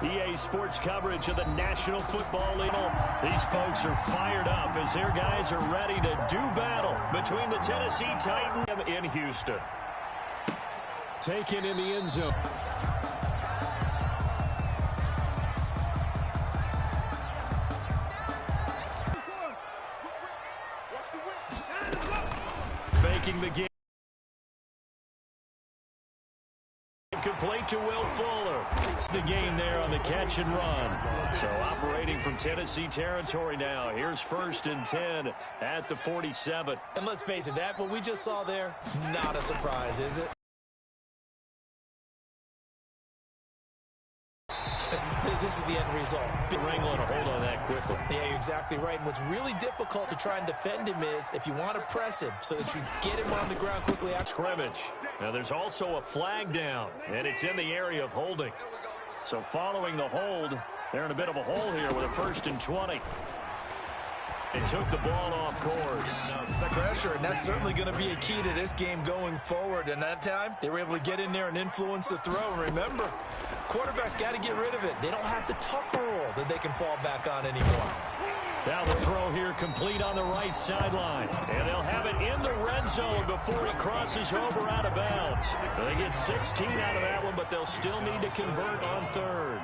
EA Sports coverage of the National Football League. These folks are fired up as their guys are ready to do battle between the Tennessee Titans in Houston. Taken in the end zone. Faking the game. Complete to Will Fuller. The game there on the catch and run. So operating from Tennessee territory now. Here's 1st and 10 at the 47. And let's face it, that what we just saw there, not a surprise, is it? This is the end result. Wrangling a hold on that quickly. Yeah, you're exactly right. And what's really difficult to try and defend him is if you want to press him so that you get him on the ground quickly after scrimmage. Now there's also a flag down, and it's in the area of holding. So following the hold, they're in a bit of a hole here with a 1st and 20. They took the ball off course. Pressure, and that's certainly going to be a key to this game going forward. And that time, they were able to get in there and influence the throw. And remember, quarterbacks got to get rid of it. They don't have the Tucker rule that they can fall back on anymore. Now the throw here complete on the right sideline. And they'll have it in the red zone before he crosses over out of bounds. They get 16 out of that one, but they'll still need to convert on 3rd.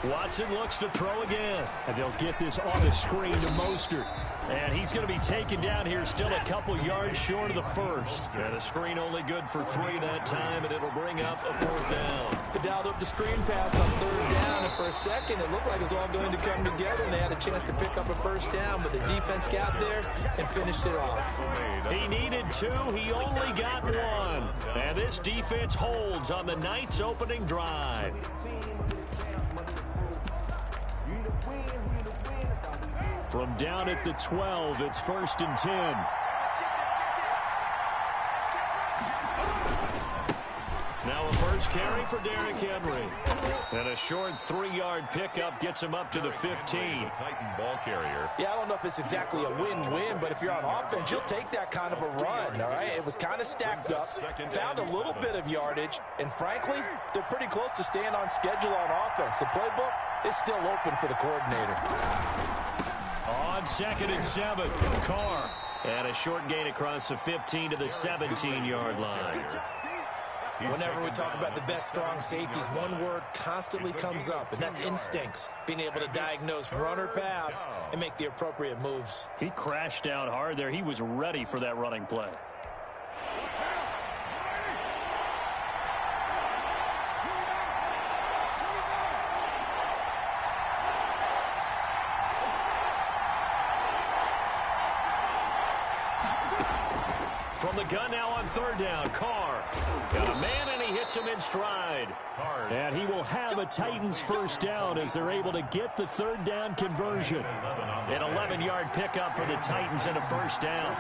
Watson looks to throw again. And they'll get this on the screen to Mostert. And he's going to be taken down here still a couple yards short of the 1st. Yeah, the screen only good for 3 that time, and it'll bring up a 4th down. They dialed up the screen pass on 3rd down, and for a second it looked like it was all going to come together, and they had a chance to pick up a 1st down, but the defense got there and finished it off. He needed 2. He only got 1. And this defense holds on the Knights' opening drive. From down at the 12, it's 1st and 10. Now a first carry for Derrick Henry. And a short 3-yard pickup gets him up to the 15. Titan ball carrier. Yeah, I don't know if it's exactly a win-win, but if you're on offense, you'll take that kind of a run, all right? It was kind of stacked up, found a little bit of yardage, and frankly, they're pretty close to staying on schedule on offense. The playbook is still open for the coordinator. On 2nd and 7, Carr. And a short gain across the 15 to the 17-yard line. Whenever we talk about the best strong safeties, one word constantly comes up, and that's instincts. Being able to diagnose run or pass and make the appropriate moves. He crashed out hard there. He was ready for that running play. From the gun now on 3rd down, Carr. Got a man, and he hits him in stride. And he will have a Titans 1st down as they're able to get the 3rd down conversion. An 11-yard pickup for the Titans and a 1st down.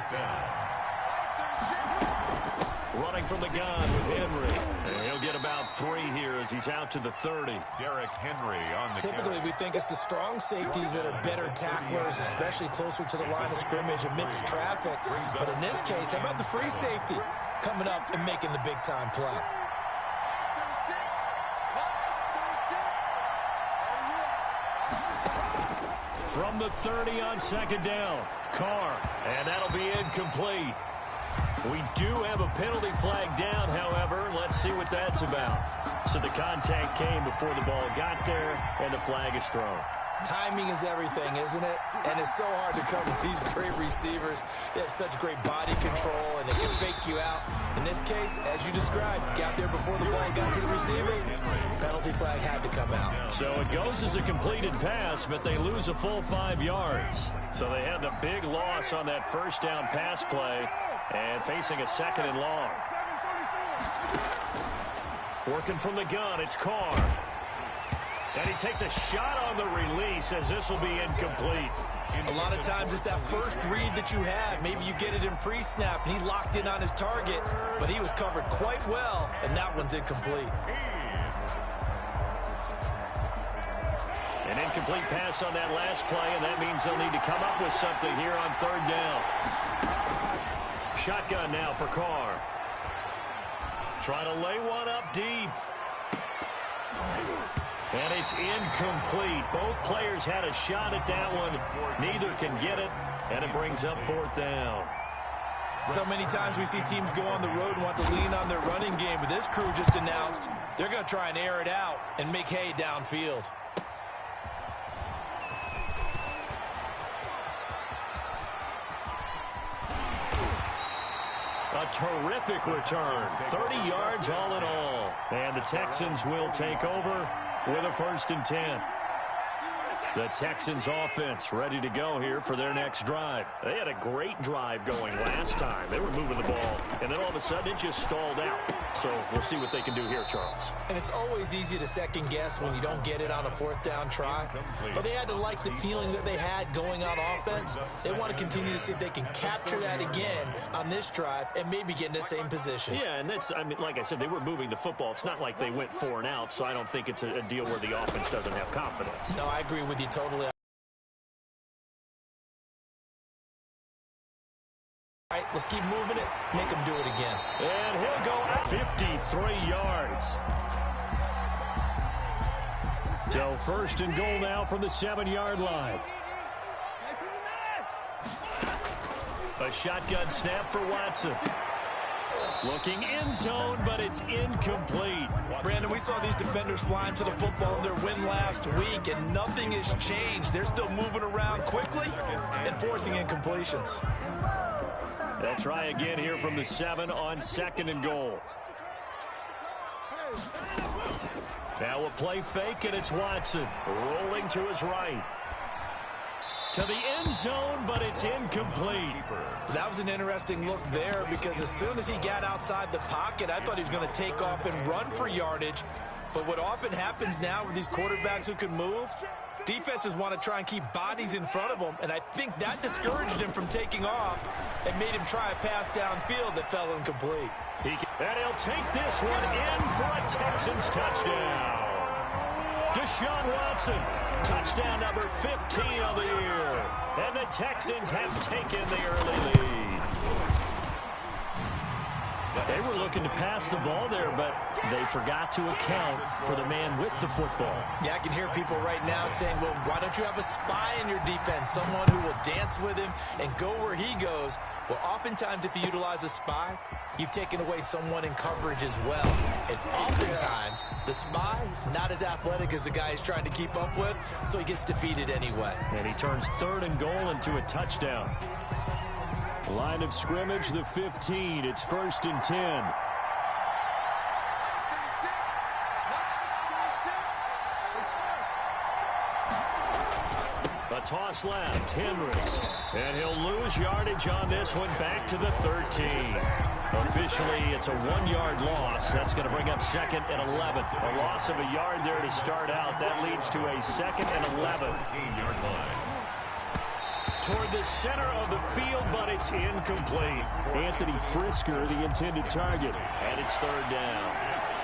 Running from the gun with Henry. And he'll get about 3 here as he's out to the 30. Derrick Henry on the Typically, we think it's the strong safeties that are better tacklers, especially closer to the line of scrimmage amidst traffic. But in this case, how about the free safety coming up and making the big-time play? From the 30 on 2nd down, Carr. And that'll be incomplete. We do have a penalty flag down, however. Let's see what that's about. So the contact came before the ball got there, and the flag is thrown. Timing is everything, isn't it? And it's so hard to cover these great receivers. They have such great body control, and they can fake you out. In this case, as you described, got there before the ball got to the receiver. Penalty flag had to come out. So it goes as a completed pass, but they lose a full 5 yards. So they had the big loss on that 1st down pass play, and facing a 2nd and long. Working from the gun, it's Carr. And he takes a shot on the release as this will be incomplete. A lot of times it's that first read that you have. Maybe you get it in pre-snap, and he locked in on his target, but he was covered quite well, and that one's incomplete. An incomplete pass on that last play, and that means they'll need to come up with something here on 3rd down. Shotgun now for Carr. Trying to lay one up deep. And it's incomplete. Both players had a shot at that one. Neither can get it, and it brings up 4th down. So many times we see teams go on the road and want to lean on their running game, but this crew just announced they're going to try and air it out and make hay downfield. A terrific return. 30 yards all in all. And the Texans will take over with a 1st and 10. The Texans offense ready to go here for their next drive. They had a great drive going last time. They were moving the ball, and then all of a sudden it just stalled out. So we'll see what they can do here, Charles. And it's always easy to second guess when you don't get it on a 4th down try. But they had to like the feeling that they had going on offense. They want to continue to see if they can capture that again on this drive and maybe get in the same position. Yeah, and that's, I mean, like I said, they were moving the football. It's not like they went 4 and out, so I don't think it's a deal where the offense doesn't have confidence. No, I agree with you totally. All right, let's keep moving it, make him do it again. And he'll go out 53 yards. So 1st and goal now from the 7-yard line. A shotgun snap for Watson. Looking end zone, but it's incomplete. Brandon, we saw these defenders flying to the football in their win last week, and nothing has changed. They're still moving around quickly and forcing incompletions. They'll try again here from the 7 on 2nd and goal. Now a play fake, and it's Watson rolling to his right. To the end zone, but it's incomplete. That was an interesting look there because as soon as he got outside the pocket, I thought he was going to take off and run for yardage. But what often happens now with these quarterbacks who can move, defenses want to try and keep bodies in front of them, and I think that discouraged him from taking off and made him try a pass downfield that fell incomplete. And he'll take this one in for a Texans touchdown. Deshaun Watson, touchdown number 15 of the year. And the Texans have taken the early lead. They were looking to pass the ball there, but they forgot to account for the man with the football. Yeah, I can hear people right now saying, well, why don't you have a spy in your defense, someone who will dance with him and go where he goes? Well, oftentimes if you utilize a spy, you've taken away someone in coverage as well. And oftentimes, the spy, not as athletic as the guy he's trying to keep up with, so he gets defeated anyway. And he turns 3rd and goal into a touchdown. Line of scrimmage, the 15. It's 1st and 10. A toss left, Henry. And he'll lose yardage on this one, back to the 13. Officially, it's a 1-yard loss. That's going to bring up 2nd and 11. A loss of a yard there to start out. That leads to a 2nd and 11. 18-yard line. Toward the center of the field, but it's incomplete. Anthony Frisker, the intended target. And it's 3rd down.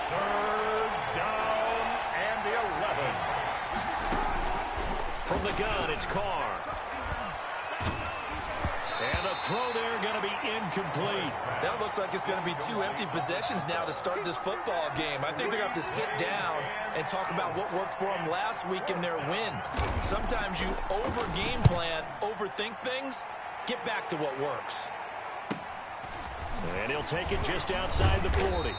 3rd down and the 11. From the gun, it's Carr. And the throw there going to be incomplete. That looks like it's going to be 2 empty possessions now to start this football game. I think they're going to have to sit down and talk about what worked for them last week in their win. Sometimes you over-game plan, overthink things, get back to what works. And he'll take it just outside the 40.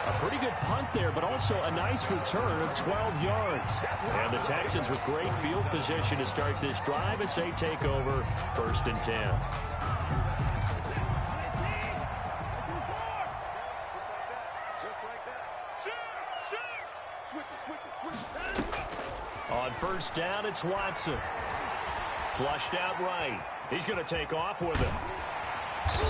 A pretty good punt there, but also a nice return of 12 yards. And the Texans with great field position to start this drive as they take over 1st and 10. On 1st down, it's Watson. Flushed out right. He's going to take off with it.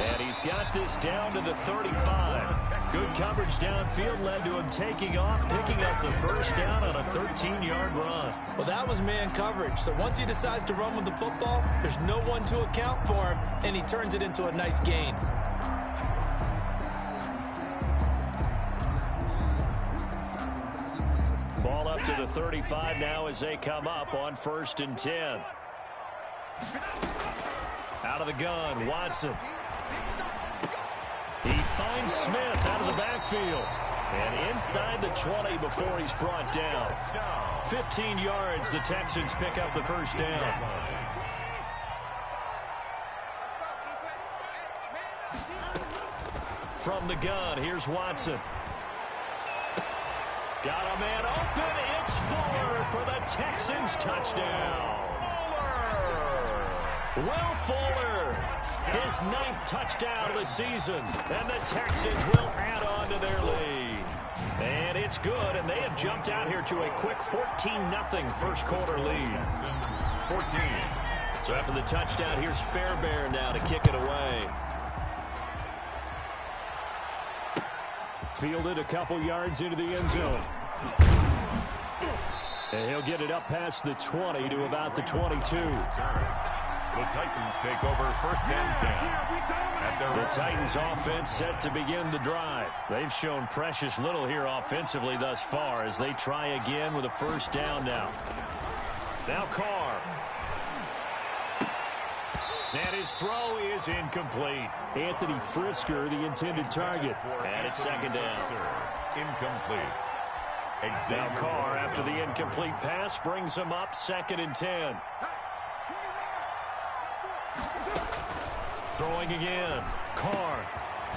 And he's got this down to the 35. Good coverage downfield led to him taking off, picking up the 1st down on a 13-yard run. Well, that was man coverage. So once he decides to run with the football, there's no one to account for him, and he turns it into a nice gain. Ball up to the 35 now as they come up on 1st and 10. Out of the gun, Watson. He finds Smith out of the backfield. And inside the 20 before he's brought down. 15 yards, the Texans pick up the first down. From the gun, here's Watson. Got a man open. It's Fuller for the Texans touchdown. Will Fuller, his 9th touchdown of the season. And the Texans will add on to their lead. And it's good, and they have jumped out here to a quick 14-0 first quarter lead. 14. So after the touchdown, here's Fairbairn now to kick it away. Fielded a couple yards into the end zone. And he'll get it up past the 20 to about the 22. The Titans take over first and 10. The Titans offense set to begin the drive. They've shown precious little here offensively thus far as they try again with a first down now. Now Carr. And his throw is incomplete. Anthony Frisker, the intended target. And it's second down. Incomplete. Now Carr, after the incomplete pass, brings him up 2nd and 10. Throwing again. Carr.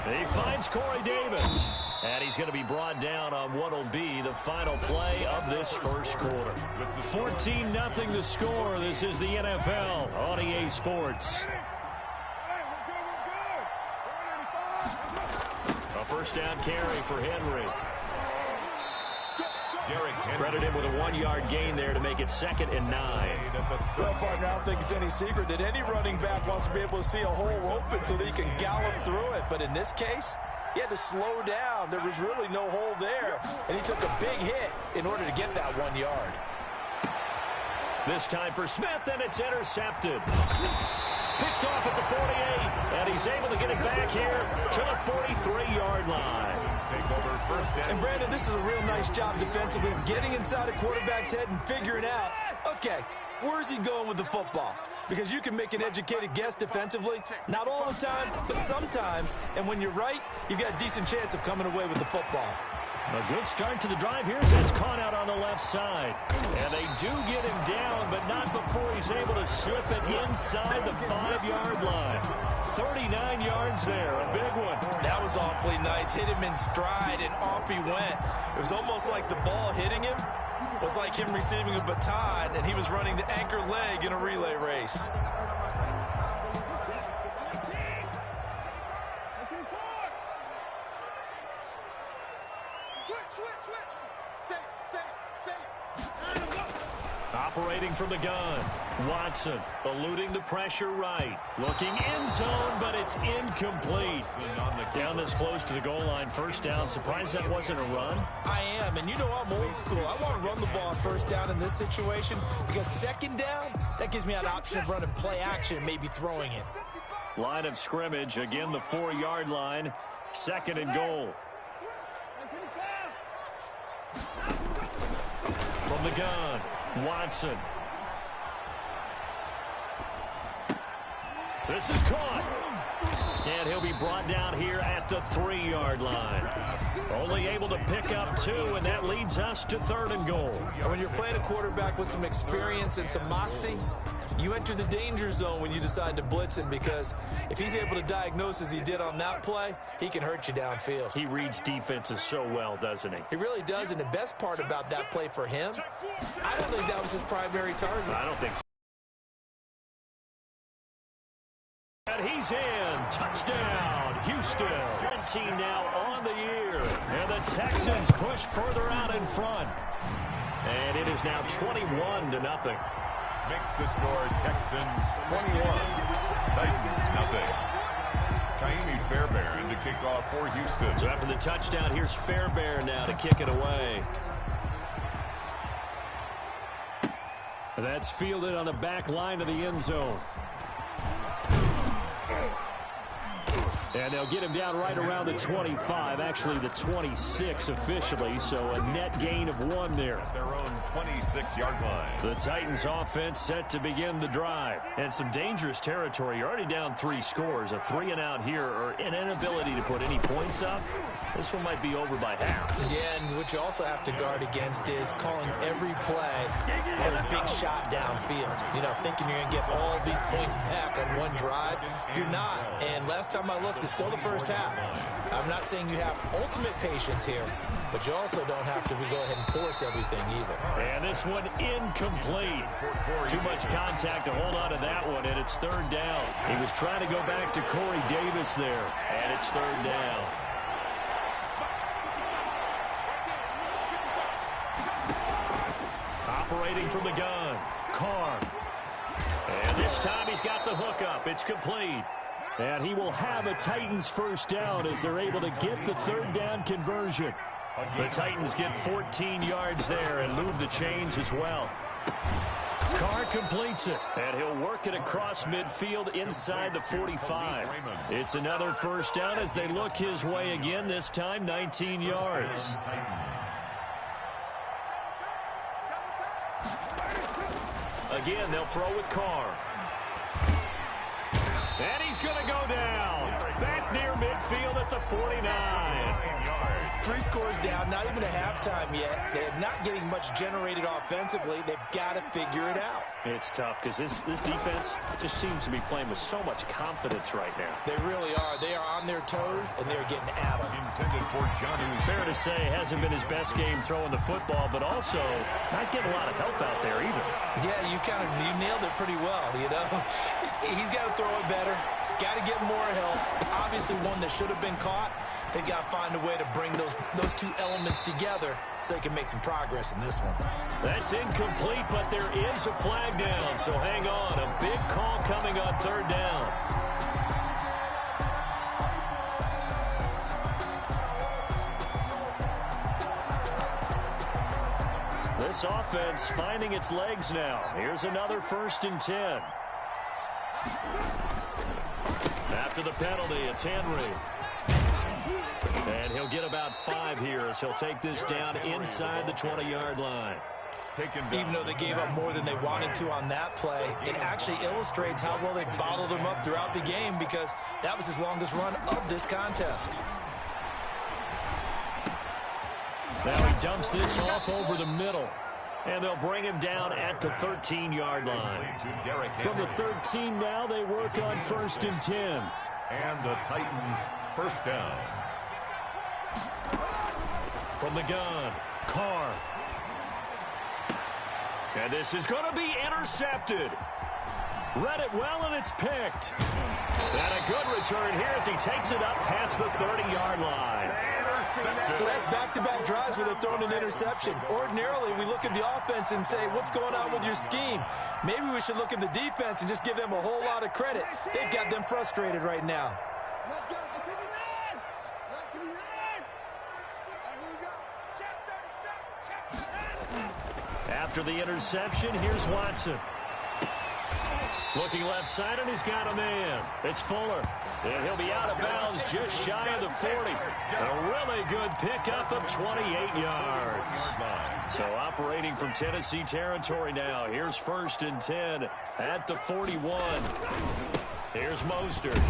He finds Corey Davis. And he's going to be brought down on what will be the final play of this first quarter. 14-0 the score. This is the NFL on EA Sports. A first down carry for Henry. Credit him with a 1-yard gain there to make it 2nd and 9. Well, partner, I don't think it's any secret that any running back wants to be able to see a hole open so that he can gallop through it. But in this case, he had to slow down. There was really no hole there. And he took a big hit in order to get that 1 yard. This time for Smith, and it's intercepted. Picked off at the 48, and he's able to get it back here to the 43-yard line. And Brandon, this is a real nice job defensively of getting inside a quarterback's head and figuring out, okay, where's he going with the football? Because you can make an educated guess defensively, not all the time, but sometimes. And when you're right, you've got a decent chance of coming away with the football. A good start to the drive here. That's caught out on the left side. And they do get him down, but not before he's able to slip it inside the 5-yard line. 39 yards there, a big one. That was awfully nice. Hit him in stride, and off he went. It was almost like the ball hitting him was like him receiving a baton, and he was running the anchor leg in a relay race. Operating from the gun. Watson eluding the pressure right. Looking end zone, but it's incomplete. Down this close to the goal line, first down. Surprised that wasn't a run? I am, and you know I'm old school. I want to run the ball on first down in this situation because second down, that gives me an option of running play action and maybe throwing it. Line of scrimmage, again the 4-yard line. 2nd and goal. From the gun, Watson. This is caught. And he'll be brought down here at the 3-yard line. Only able to pick up 2, and that leads us to 3rd and goal. When you're playing a quarterback with some experience and some moxie, you enter the danger zone when you decide to blitz him, because if he's able to diagnose as he did on that play, he can hurt you downfield. He reads defenses so well, doesn't he? He really does, and the best part about that play for him, I don't think that was his primary target. I don't think so. And he's in. Touchdown, Houston. 17 now on the year. And the Texans push further out in front. And it is now 21-0. Makes the score Texans 21, Titans nothing. Taimi Fairbairn to kick off for Houston. So after the touchdown, here's Fairbairn now to kick it away. That's fielded on the back line of the end zone. And they'll get him down right around the 25, actually the 26 officially, so a net gain of 1 there. At their own 26-yard line. The Titans offense set to begin the drive. And some dangerous territory. You're already down 3 scores. A 3-and-out here or an inability to put any points up. This one might be over by half. Yeah, and what you also have to guard against is calling every play for a big shot downfield. You know, thinking you're going to get all these points back on one drive. You're not. And last time I looked, it's still the first half. I'm not saying you have ultimate patience here, but you also don't have to go ahead and force everything either. And this one incomplete. Too much contact to hold on to that one, and it's 3rd down. He was trying to go back to Corey Davis there, and it's 3rd down. Operating from the gun, Carr. And this time he's got the hook up. It's complete. And he will have a Titans first down as they're able to get the 3rd down conversion. The Titans get 14 yards there and move the chains as well. Carr completes it, and he'll work it across midfield inside the 45. It's another first down as they look his way again, this time 19 yards. Again, they'll throw with Carr. And he's going to go down. Back near midfield at the 49. 3 scores down, not even a halftime yet. They're not getting much generated offensively. They've got to figure it out. It's tough because this defense just seems to be playing with so much confidence right now. They really are. They are on their toes, and they're getting at them. Intended for Johnny. Fair to say, it hasn't been his best game throwing the football, but also not getting a lot of help out there either. Yeah, you nailed it pretty well, you know. He's got to throw it better. Got to get more help. Obviously one that should have been caught. They've got to find a way to bring those 2 elements together so they can make some progress in this one. That's incomplete, but there is a flag down, so hang on. A big call coming on 3rd down. This offense finding its legs now. Here's another 1st and 10. After the penalty, it's Henry. And he'll get about 5 here as he'll take this down inside the 20-yard line. Even though they gave up more than they wanted to on that play, it actually illustrates how well they bottled him up throughout the game because that was his longest run of this contest. Now he dumps this off over the middle. And they'll bring him down at the 13-yard line. From the 13 now, they work on 1st and 10. And the Titans first down. From the gun, Carr. And this is going to be intercepted. Read it well, and it's picked. And a good return here as he takes it up past the 30-yard line. So that's back-to-back drives where they're throwing an interception. Ordinarily, we look at the offense and say, what's going on with your scheme? Maybe we should look at the defense and just give them a whole lot of credit. They've got them frustrated right now. Let's go. Let's give me 9. Let's give me 9. Here we go. After the interception, here's Watson. Looking left side, and he's got a man. It's Fuller. And he'll be out of bounds just shy of the 40. A really good pickup of 28 yards. So operating from Tennessee territory now. Here's 1st and 10 at the 41. Here's Mostert.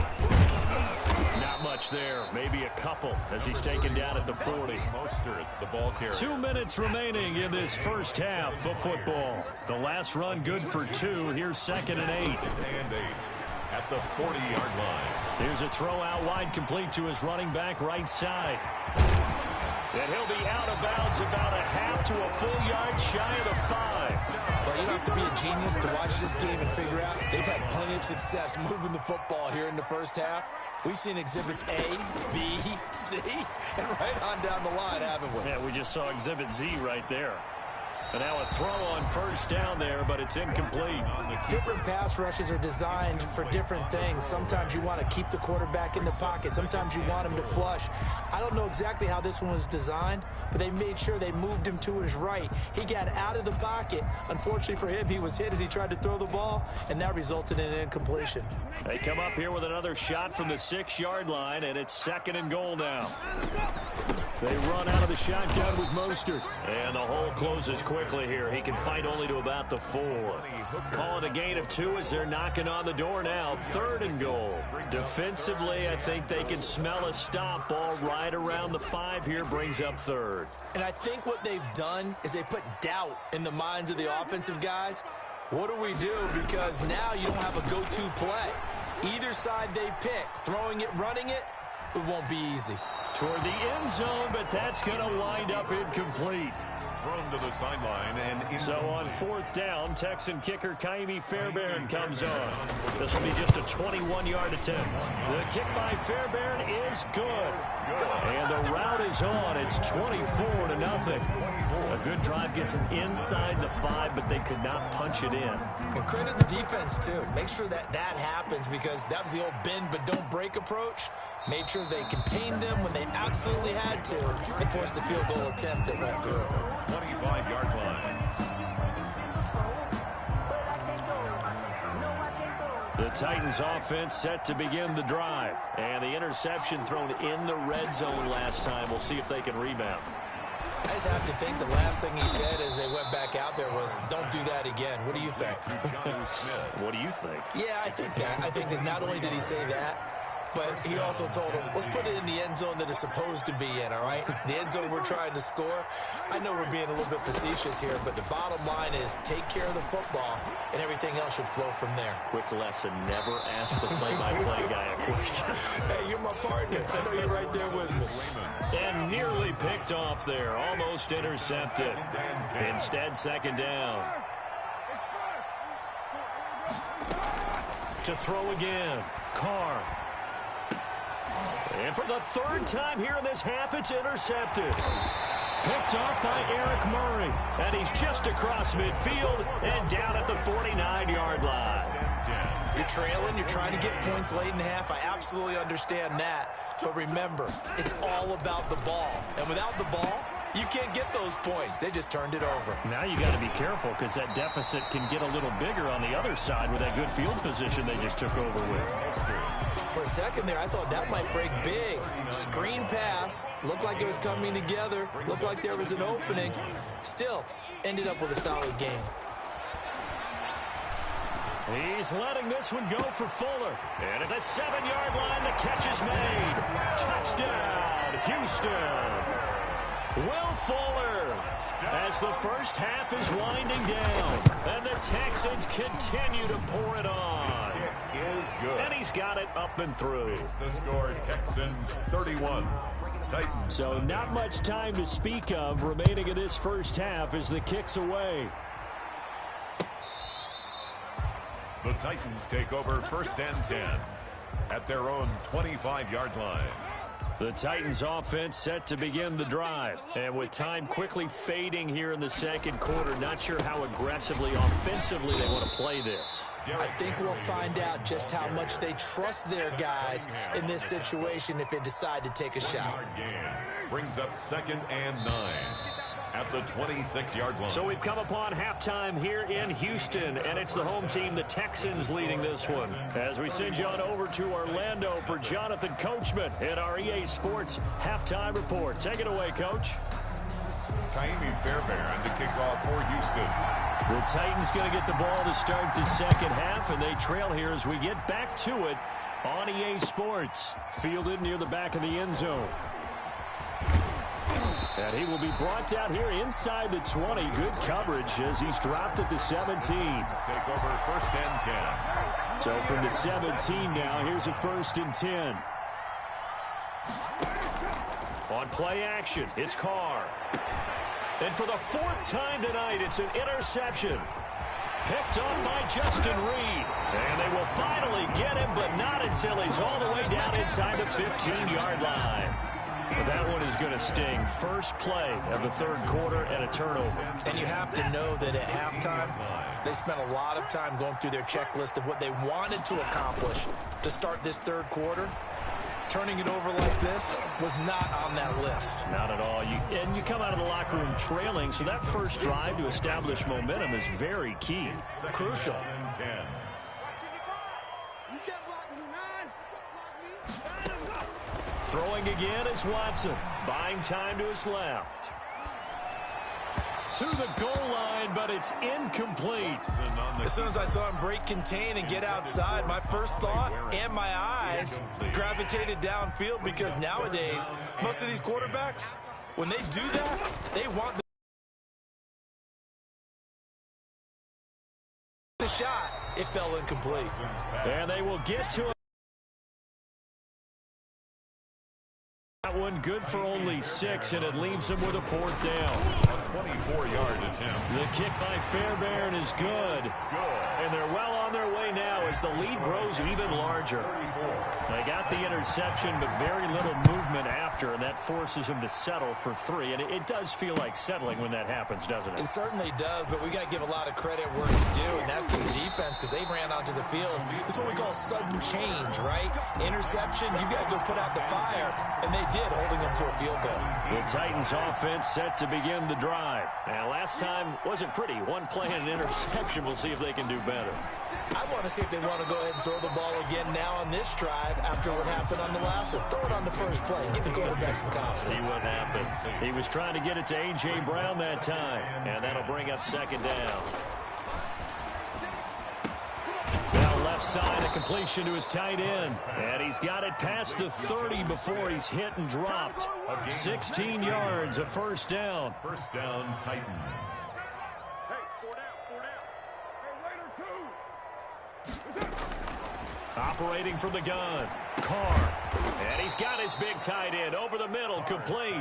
Not much there. Maybe a couple as he's taken down at the 40. Mostert, the ball carrier. 2 minutes remaining in this first half of football. The last run good for 2. Here's 2nd and 8. And 8 at the 40-yard line. Here's a throw out wide complete to his running back right side. And he'll be out of bounds about a half to a full yard shy of the 5. Well, you don't have to be a genius to watch this game and figure out they've had plenty of success moving the football here in the first half. We've seen exhibits A, B, C, and right on down the line, haven't we? Yeah, we just saw exhibit Z right there. And now a throw on first down there, but it's incomplete. Different pass rushes are designed for different things. Sometimes you want to keep the quarterback in the pocket. Sometimes you want him to flush. I don't know exactly how this one was designed, but they made sure they moved him to his right. He got out of the pocket. Unfortunately for him, he was hit as he tried to throw the ball, and that resulted in an incompletion. They come up here with another shot from the 6-yard line, and it's 2nd and goal now. They run out of the shotgun with Mostert. And the hole closes quickly here. He can fight only to about the 4. Call it a gain of 2 as they're knocking on the door now. 3rd and goal. Defensively, I think they can smell a stop. Ball right around the 5 here brings up 3rd. And I think what they've done is they put doubt in the minds of the offensive guys. What do we do? Because now you don't have a go-to play. Either side they pick, throwing it, running it, it won't be easy. Toward the end zone, but that's going to wind up incomplete. Thrown to the sideline and so on 4th down, Texan kicker Kaimi Fairbairn comes on. This will be just a 21-yard attempt. The kick by Fairbairn is good. And the route is on. It's 24-0. A good drive gets them inside the 5, but they could not punch it in. And credit the defense, too. Make sure that happens because that was the old bend but don't break approach. Made sure they contained them when they absolutely had to and forced the field goal attempt that went through. 25-yard line. The Titans offense set to begin the drive. And the interception thrown in the red zone last time. We'll see if they can rebound. I just have to think the last thing he said as they went back out there was, don't do that again. What do you think? What do you think? Yeah, I think that. I think that not only did he say that, but he also told him, let's put it in the end zone that it's supposed to be in, all right? The end zone we're trying to score. I know we're being a little bit facetious here, but the bottom line is take care of the football, and everything else should flow from there. Quick lesson, never ask the play-by-play guy a question. Hey, you're my partner. I know you're right there with me. And nearly picked off there, almost intercepted. Instead, 2nd down. To throw again, Carr. And for the 3rd time here in this half, it's intercepted. Picked off by Eric Murray. And he's just across midfield and down at the 49-yard line. You're trailing. You're trying to get points late in half. I absolutely understand that. But remember, it's all about the ball. And without the ball, you can't get those points. They just turned it over. Now you got to be careful because that deficit can get a little bigger on the other side with that good field position they just took over with. For a second there, I thought that might break big. Screen pass. Looked like it was coming together. Looked like there was an opening. Still, ended up with a solid game. He's letting this one go for Fuller. And at the 7-yard line, the catch is made. Touchdown, Houston. Will Fuller, as the first half is winding down, and the Texans continue to pour it on. Is good. And he's got it up and through. The score, Texans 31. Titans. So not much time to speak of remaining in this first half as the kick's away. The Titans take over 1st and 10 at their own 25-yard line. The Titans offense set to begin the drive. And with time quickly fading here in the 2nd quarter, not sure how aggressively, offensively they want to play this. I think we'll find out just how much they trust their guys in this situation if they decide to take a shot. Brings up 2nd and 9 at the 26-yard line. So we've come upon halftime here in Houston, and it's the home team, the Texans, leading this one. As we send you on over to Orlando for Jonathan Coachman in our EA Sports Halftime Report. Take it away, Coach. Kaimi Fairbairn to kick off for Houston. The Titans going to get the ball to start the 2nd half, and they trail here as we get back to it on EA Sports. Fielded near the back of the end zone. And he will be brought down here inside the 20. Good coverage as he's dropped at the 17. Take over 1st and 10. So from the 17 now, here's a 1st and 10. On play action, it's Carr. And for the 4th time tonight, it's an interception. Picked on by Justin Reed. And they will finally get him, but not until he's all the way down inside the 15-yard line. But that one is going to sting. First play of the third quarter and a turnover. And you have to know that at halftime, they spent a lot of time going through their checklist of what they wanted to accomplish to start this third quarter. Turning it over like this was not on that list. Not at all. And you come out of the locker room trailing, so that first drive to establish momentum is very key. Crucial. Throwing again is Watson. Buying time to his left. To the goal line, but it's incomplete. As soon as I saw him break contain and get outside, my first thought and my eyes gravitated downfield, because nowadays, most of these quarterbacks, when they do that, they want the shot. It fell incomplete. And they will get to it. That one good for only 6, and it leaves them with a fourth down. A 24-yard attempt. The kick by Fairbairn is good. And they're well on their way now as the lead grows even larger. They got the interception, but very little movement after, and that forces them to settle for 3. And it does feel like settling when that happens, doesn't it? It certainly does, but we got to give a lot of credit where it's due, and that's to the defense, because they ran onto the field. This is what we call sudden change, right? Interception, you got to go put out the fire, and they did, holding them to a field goal. The Titans offense set to begin the drive. Now, last time wasn't pretty. One play and an interception. We'll see if they can do better. I want to see if they want to go ahead and throw the ball again now on this drive after what happened on the last one. Throw it on the first play. Give the quarterback some confidence. See what happens. He was trying to get it to A.J. Brown that time, and that'll bring up second down. Now left side, a completion to his tight end. And he's got it past the 30 before he's hit and dropped. 16 yards, a first down. First down, Titans. Operating from the gun, Carr. And he's got his big tight end over the middle, complete.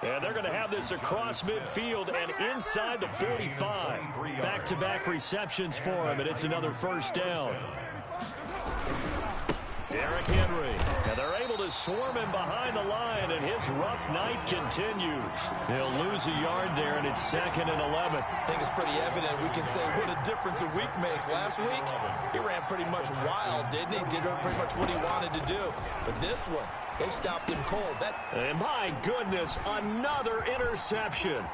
And they're going to have this across midfield and inside the 45. Back-to-back receptions for him, and it's another first down. Derrick Henry. And they're able to swarm him behind the line, and his rough night continues. They'll lose a yard there, and it's 2nd and 11. I think it's pretty evident. We can say what a difference a week makes. Last week, he ran pretty much wild, didn't he? Did pretty much what he wanted to do. But this one, they stopped him cold. And my goodness, another interception.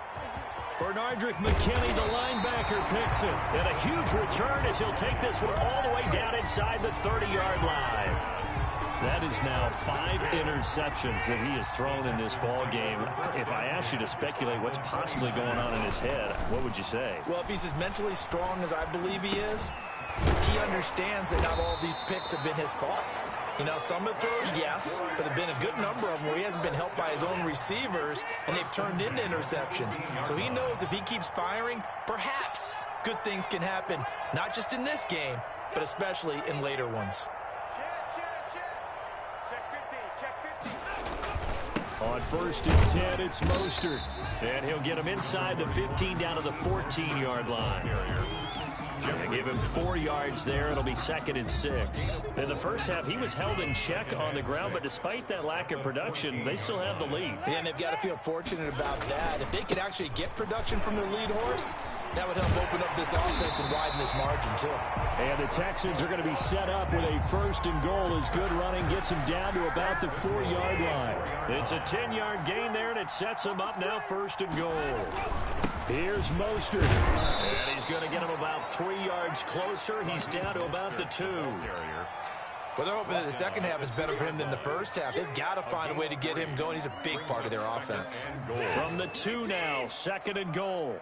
Bernardrick McKinney, the linebacker, picks it. And a huge return as he'll take this one all the way down inside the 30-yard line. That is now 5 interceptions that he has thrown in this ball game. If I asked you to speculate what's possibly going on in his head, what would you say? Well, if he's as mentally strong as I believe he is, he understands that not all of these picks have been his fault. You know, some of the throws, yes, but there have been a good number of them where he hasn't been helped by his own receivers, and they've turned into interceptions. So he knows if he keeps firing, perhaps good things can happen, not just in this game, but especially in later ones. On 1st and 10, it's Mostert. And he'll get him inside the 15 down to the 14-yard line. They give him 4 yards there. It'll be 2nd and 6. In the first half, he was held in check on the ground, but despite that lack of production, they still have the lead. Yeah, and they've got to feel fortunate about that. If they could actually get production from their lead horse, that would help open up this offense and widen this margin, too. And the Texans are going to be set up with a 1st and goal as good running gets him down to about the 4-yard line. It's a 10-yard gain there, and it sets him up now 1st and goal. Here's Mostert. And he's going to get him about 3 yards closer. He's down to about the 2. Well, they're hoping that the second half is better for him than the first half. They've got to find a way to get him going. He's a big part of their offense. From the 2 now, 2nd and goal.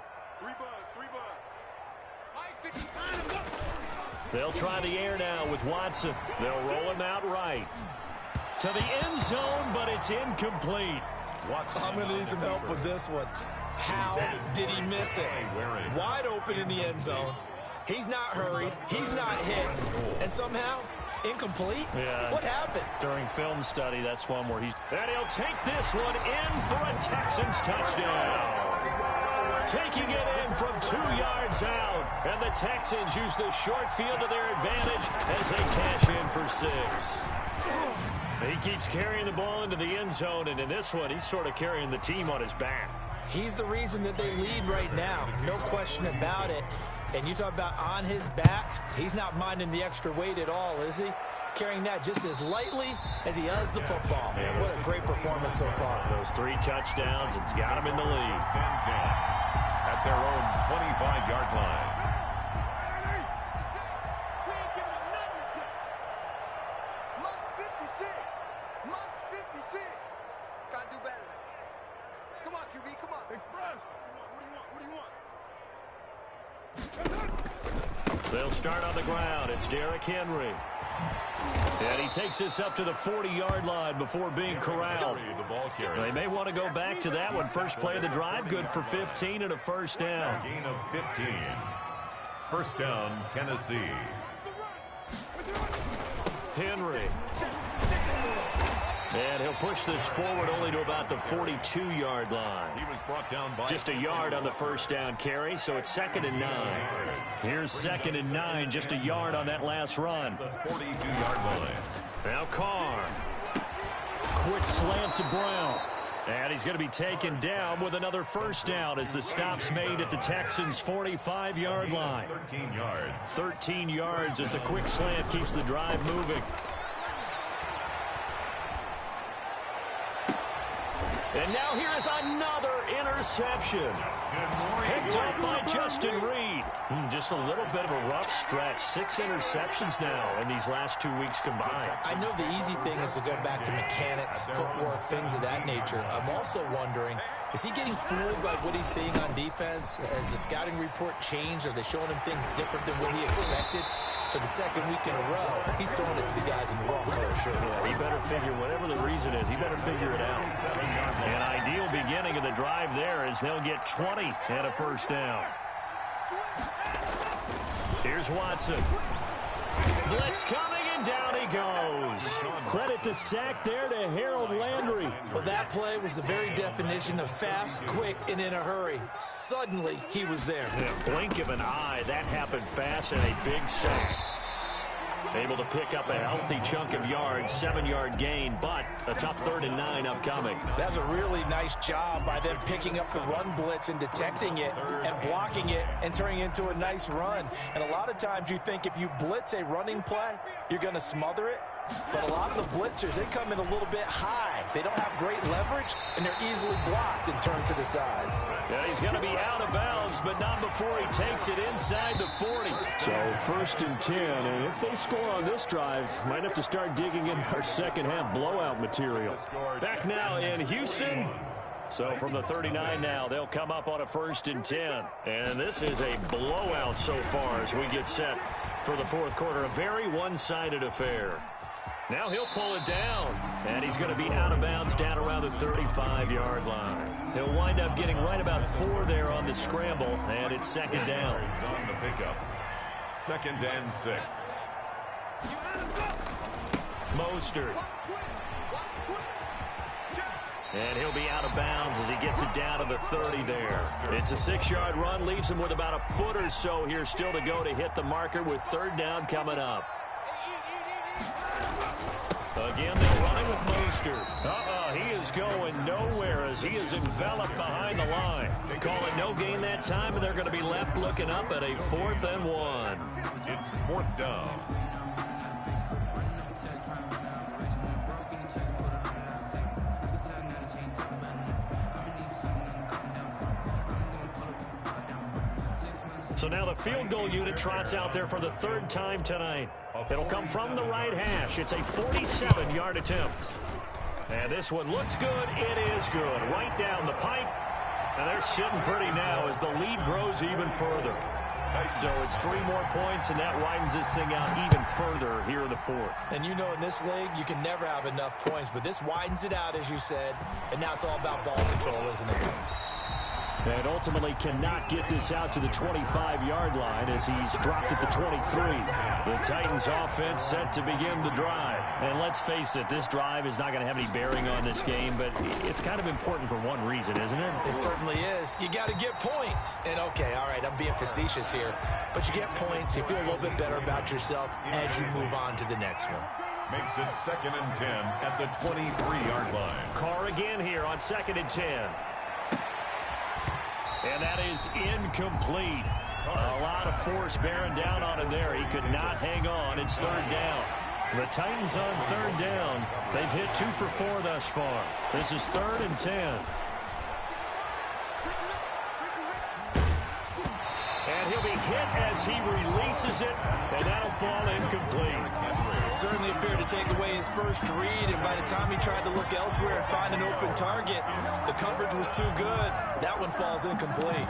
They'll try the air now with Watson. They'll roll him out right. To the end zone, but it's incomplete. I'm going to need some help with this one. How did he miss it? Wide open in the end zone. He's not hurried. He's not hit. And somehow, incomplete? Yeah. What happened? During film study, that's one where he's... And he'll take this one in for a Texans touchdown. Taking it in from 2 yards out. And the Texans use the short field to their advantage as they cash in for 6. He keeps carrying the ball into the end zone, and in this one, he's sort of carrying the team on his back. He's the reason that they lead right now. No question about it. And you talk about on his back, he's not minding the extra weight at all, is he? Carrying that just as lightly as he does the football. Yeah, what a great performance so far. Those 3 touchdowns, it's got him in the lead. At their own 25-yard line. Month 56. Month 56. Gotta do better. Come on, QB, come on. Express. What do you want? They'll start on the ground. It's Derrick Henry. And he takes this up to the 40-yard line before being corralled. They may want to go back to that one. First play of the drive, good for 15 and a first down. Gain of 15. First down, Tennessee. Henry. And he'll push this forward only to about the 42-yard line. He was brought down by Just a yard on the first down carry, so it's 2nd and 9. Here's 2nd and 9, just a yard on that last run. the 42-yard line. Now Carr. Quick slant to Brown. And he's going to be taken down with another first down as the stop's made at the Texans' 45-yard line. 13 yards. 13 yards as the quick slant keeps the drive moving. And now here is another interception. Picked up by Justin Reed. Just a little bit of a rough stretch. 6 interceptions now in these last 2 weeks combined. I know the easy thing is to go back to mechanics, footwork, things of that nature. I'm also wondering, is he getting fooled by what he's seeing on defense? Has the scouting report changed? Are they showing him things different than what he expected? For the 2nd week in a row, he's throwing it to the guys in the wrong color shirts. Yeah, he better figure, whatever the reason is, he better figure it out. An ideal beginning of the drive there as they'll get 20 and a first down. Here's Watson. Blitz coming, and down he goes. Credit the sack there to Harold Landry. Well, that play was the very definition of fast, quick, and in a hurry. Suddenly, he was there. In a blink of an eye, that happened fast and a big sack. Able to pick up a healthy chunk of yards, 7-yard gain, but a tough 3rd and 9 upcoming. That's a really nice job by them picking up the run blitz and detecting it and blocking it and turning it into a nice run. And a lot of times you think if you blitz a running play, you're going to smother it. But a lot of the blitzers, they come in a little bit high. They don't have great leverage, and they're easily blocked and turned to the side. Yeah, he's going to be out of bounds, but not before he takes it inside the 40. So 1st and 10, and if they score on this drive, might have to start digging in our second-half blowout material. Back now in Houston. So from the 39 now, they'll come up on a 1st and 10. And this is a blowout so far as we get set for the 4th quarter. A very one-sided affair. Now he'll pull it down, and he's going to be out of bounds down around the 35-yard line. He'll wind up getting right about 4 there on the scramble, and it's 2nd down. On the pickup. 2nd and 6. Mostert. And he'll be out of bounds as he gets it down to the 30 there. It's a 6-yard run, leaves him with about a foot or so here still to go to hit the marker with 3rd down coming up. Again, they're running with Mostert. He is going nowhere as he is enveloped behind the line. Call it no gain that time, and they're going to be left looking up at a 4th and 1. It's 4th down. So now the field goal unit trots out there for the 3rd time tonight. It'll come from the right hash. It's a 47-yard attempt. And this one looks good. It is good. Right down the pipe. And they're sitting pretty now as the lead grows even further. So it's 3 more points, and that widens this thing out even further here in the 4th. And you know in this league, you can never have enough points, but this widens it out, as you said. And now it's all about ball control, isn't it? And ultimately cannot get this out to the 25-yard line as he's dropped at the 23. The Titans offense set to begin the drive. And let's face it, this drive is not going to have any bearing on this game, but it's kind of important for one reason, isn't it? It certainly is. You got to get points. And okay, all right, I'm being facetious here, but you get points, you feel a little bit better about yourself as you move on to the next one. Makes it 2nd and 10 at the 23-yard line. Carr again here on 2nd and 10. And that is incomplete. A lot of force bearing down on him there. He could not hang on. It's 3rd down. The Titans on 3rd down. They've hit 2 for 4 thus far. This is 3rd and 10. And he'll be hit as he releases it, and that'll fall incomplete. Certainly appeared to take away his first read, and by the time he tried to look elsewhere and find an open target, the coverage was too good. That one falls incomplete.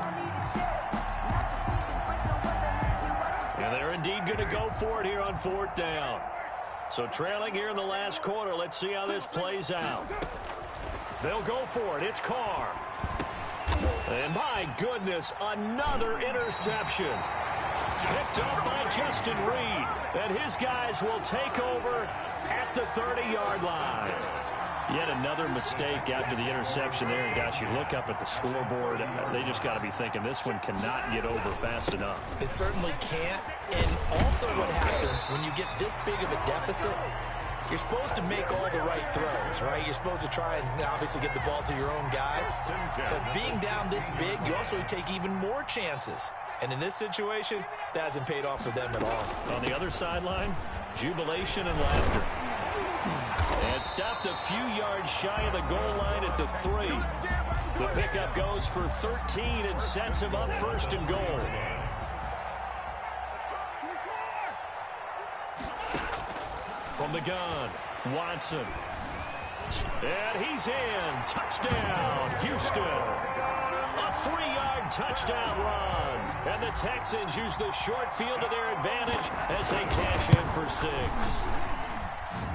And they're indeed going to go for it here on 4th down. So trailing here in the last quarter, let's see how this plays out. They'll go for it. It's Carr. And my goodness, another interception. Picked up by Justin Reed. And his guys will take over at the 30-yard line. Yet another mistake after the interception there. And gosh, you look up at the scoreboard, they just got to be thinking this one cannot get over fast enough. It certainly can't. And also what happens when you get this big of a deficit, you're supposed to make all the right throws, right? You're supposed to try and obviously get the ball to your own guys. But being down this big, you also take even more chances. And in this situation, that hasn't paid off for them at all. On the other sideline, jubilation and laughter. And stopped a few yards shy of the goal line at the 3. The pickup goes for 13 and sets him up 1st and goal. From the gun, Watson. And he's in. Touchdown, Houston. A 3-yard touchdown run. And the Texans use the short field to their advantage as they cash in for 6.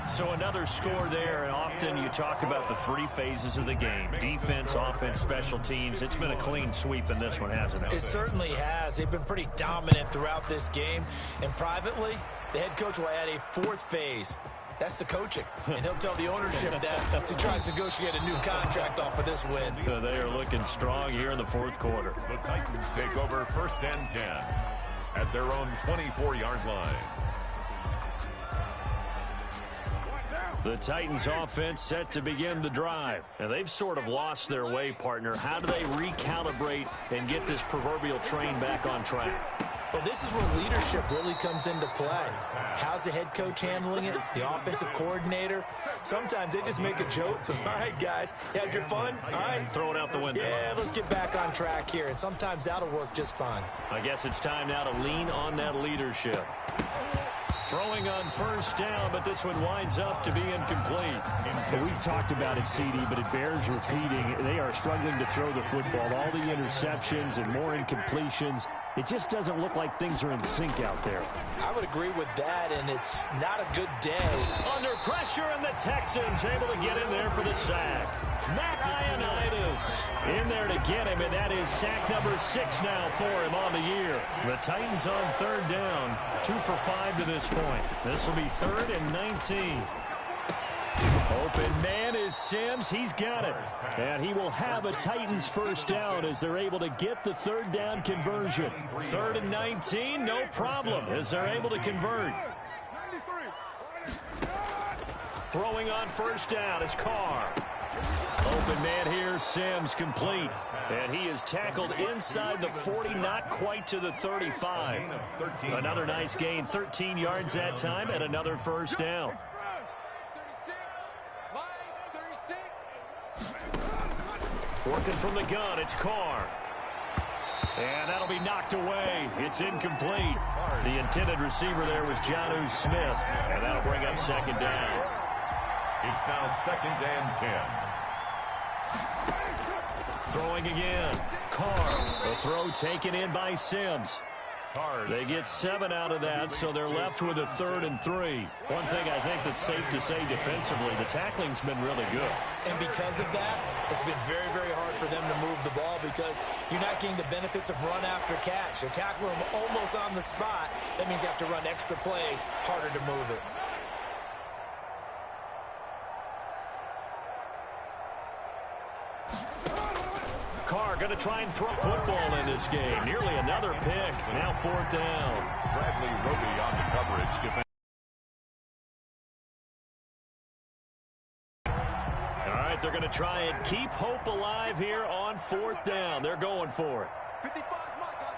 So another score there, and often you talk about the 3 phases of the game. Defense, offense, special teams. It's been a clean sweep in this one, hasn't it? It certainly has. They've been pretty dominant throughout this game. And privately, the head coach will add a 4th phase. That's the coaching. And he'll tell the ownership that as he tries to negotiate a new contract off of this win. They are looking strong here in the 4th quarter. The Titans take over 1st and 10 at their own 24-yard line. The Titans offense set to begin the drive. And they've sort of lost their way, partner. How do they recalibrate and get this proverbial train back on track? Well, this is where leadership really comes into play. How's the head coach handling it? The offensive coordinator? Sometimes they just make a joke. All right, guys, you had your fun? All right. Throw it out the window. Yeah, let's get back on track here. And sometimes that'll work just fine. I guess it's time now to lean on that leadership. Throwing on 1st down, but this one winds up to be incomplete. Well, we've talked about it, CD, but it bears repeating. They are struggling to throw the football. All the interceptions and more incompletions. It just doesn't look like things are in sync out there. I would agree with that, and it's not a good day. Under pressure, and the Texans able to get in there for the sack. Matt Ioannidis in there to get him, and that is sack number 6 now for him on the year. The Titans on 3rd down, 2 for 5 to this point. This will be 3rd and 19. Open man is Sims. He's got it. And he will have a Titans 1st down as they're able to get the 3rd down conversion. 3rd and 19, no problem as they're able to convert. Throwing on 1st down is Carr. Open man here, Sims complete. And he is tackled inside the 40, not quite to the 35. Another nice gain, 13 yards that time, and another 1st down. Working from the gun, it's Carr. And that'll be knocked away. It's incomplete. The intended receiver there was Jonnu Smith. And that'll bring up 2nd down. It's now 2nd and 10. Throwing again. Carr. A throw taken in by Sims. They get 7 out of that, so they're left with a 3rd and 3. One thing I think that's safe to say defensively, the tackling's been really good. And because of that, it's been very, very hard for them to move the ball because you're not getting the benefits of run after catch. You're tackling them almost on the spot. That means you have to run extra plays, harder to move it. Carr going to try and throw football in this game. Nearly another pick. Now 4th down. Bradley Roby on the coverage. try and keep hope alive here on 4th down. They're going for it. 55 is my guy,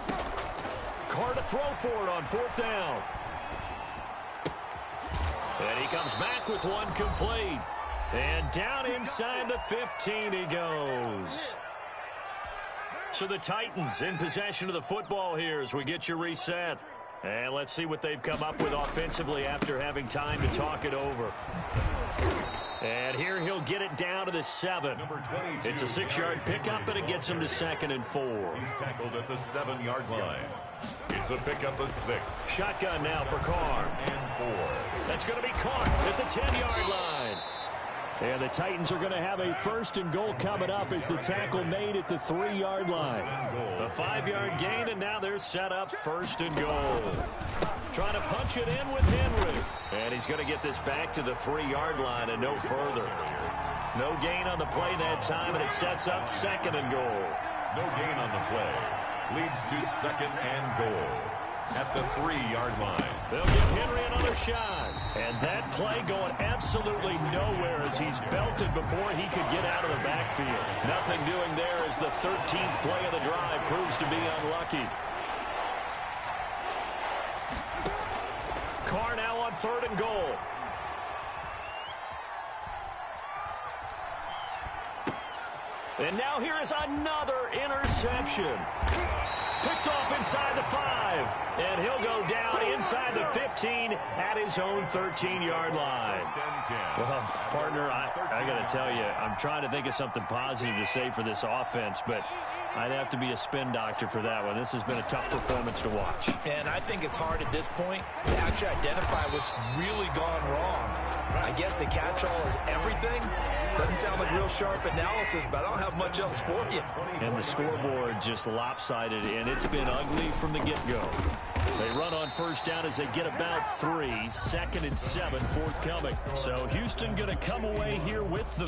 55. Carr to throw for it on 4th down. And he comes back with one complete. And down inside the 15 he goes. So the Titans in possession of the football here as we get you reset. And let's see what they've come up with offensively after having time to talk it over. And here he'll get it down to the 7. It's a 6-yard pickup, and it gets him to 2nd and 4. He's tackled at the 7-yard line. It's a pickup of 6. Shotgun now for Carr. And 4. That's going to be caught at the 10-yard line. And the Titans are going to have a 1st and goal coming up as the tackle made at the 3-yard line. A 5-yard gain, and now they're set up 1st and goal. Trying to punch it in with Henry. And he's going to get this back to the 3-yard line and no further. No gain on the play that time, and it sets up 2nd and goal. No gain on the play. Leads to 2nd and goal at the 3-yard line. They'll give Henry another shot. And that play going absolutely nowhere as he's belted before he could get out of the backfield. Nothing doing there as the 13th play of the drive proves to be unlucky. Carr now on 3rd and goal. And now here is another interception. Picked off inside the 5. And he'll go down inside the 15 at his own 13-yard line. Well, partner, I got to tell you, I'm trying to think of something positive to say for this offense, but I'd have to be a spin doctor for that one. This has been a tough performance to watch. And I think it's hard at this point to actually identify what's really gone wrong. I guess the catch-all is everything. Doesn't sound like real sharp analysis, but I don't have much else for you. And the scoreboard just lopsided, and it's been ugly from the get-go. They run on 1st down as they get about 3. 2nd and 7 forthcoming. So Houston going to come away here with the